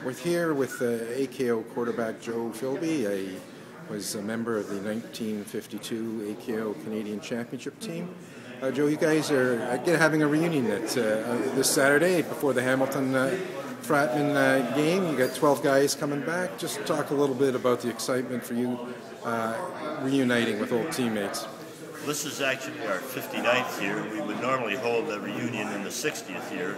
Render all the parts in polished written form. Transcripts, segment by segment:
We're here with AKO Quarterback Joe Filbey. I was a member of the 1952 AKO Canadian Championship team. Joe, you guys are having a reunion this Saturday before the Hamilton-Fratman game. You got 12 guys coming back. Just talk a little bit about the excitement for you reuniting with old teammates. This is actually our 59th year. We would normally hold the reunion in the 60th year,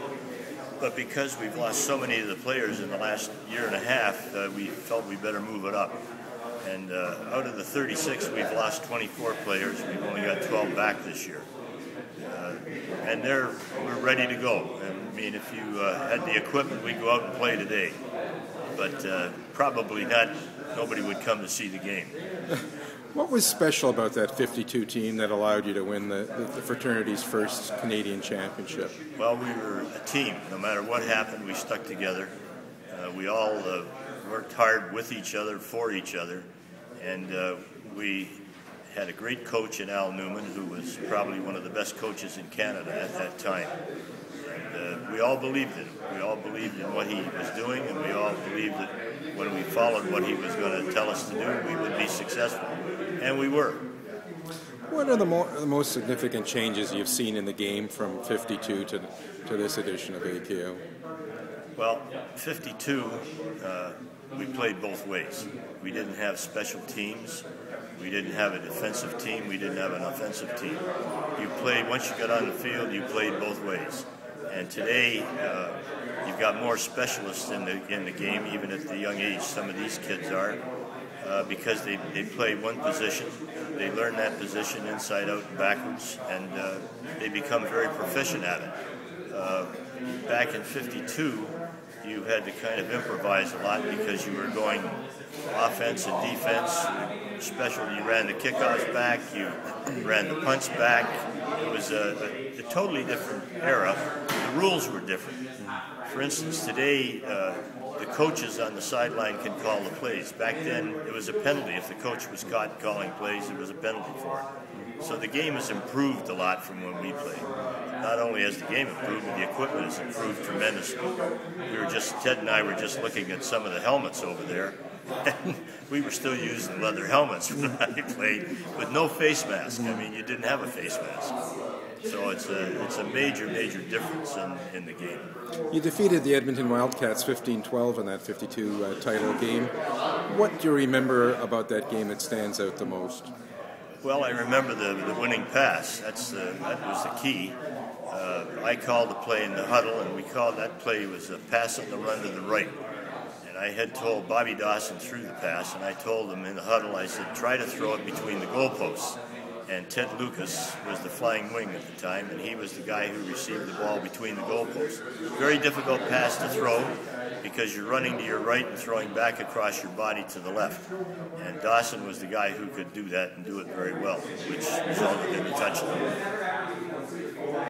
but because we've lost so many of the players in the last year and a half, we felt we better move it up. And out of the 36, we've lost 24 players. We've only got 12 back this year. And we're ready to go. And, I mean, if you had the equipment, we'd go out and play today. But probably not. Nobody would come to see the game. What was special about that 52 team that allowed you to win the fraternity's first Canadian championship? Well, we were a team. No matter what happened, we stuck together. We all worked hard with each other, for each other. And we had a great coach in Al Newman, who was probably one of the best coaches in Canada at that time. And we all believed in him. We all believed in what he was doing, and we all believed that when we followed what he was going to tell us to do, we would be successful. And we were. What are the most significant changes you've seen in the game from 52 to this edition of AKO? Well, 52, we played both ways. We didn't have special teams. We didn't have a defensive team. We didn't have an offensive team. You played, once you got on the field, you played both ways. And today, you've got more specialists in the game, even at the young age some of these kids are, because they play one position. They learn that position inside out and backwards, and they become very proficient at it. Back in 52, you had to kind of improvise a lot because you were going offense and defense. You ran the kickoffs back, you ran the punts back. It was a totally different era. The rules were different. For instance, today, the coaches on the sideline can call the plays. Back then, it was a penalty. If the coach was caught calling plays, it was a penalty for it. So the game has improved a lot from when we played. Not only has the game improved, but the equipment has improved tremendously. Ted and I were just looking at some of the helmets over there, and we were still using leather helmets when I played, with no face mask. I mean, you didn't have a face mask. So it's a major, major difference in the game. You defeated the Edmonton Wildcats 15-12 in that 52 title game. What do you remember about that game that stands out the most? Well, I remember the winning pass. That was the key. I called the play in the huddle, and we called that play was a pass on the run to the right. And I had told Bobby Dawson threw the pass, and I told him in the huddle, I said, try to throw it between the goalposts. And Ted Lucas was the flying wing at the time, and he was the guy who received the ball between the goalposts. Very difficult pass to throw because you're running to your right and throwing back across your body to the left. And Dawson was the guy who could do that and do it very well, which resulted in the touchdown.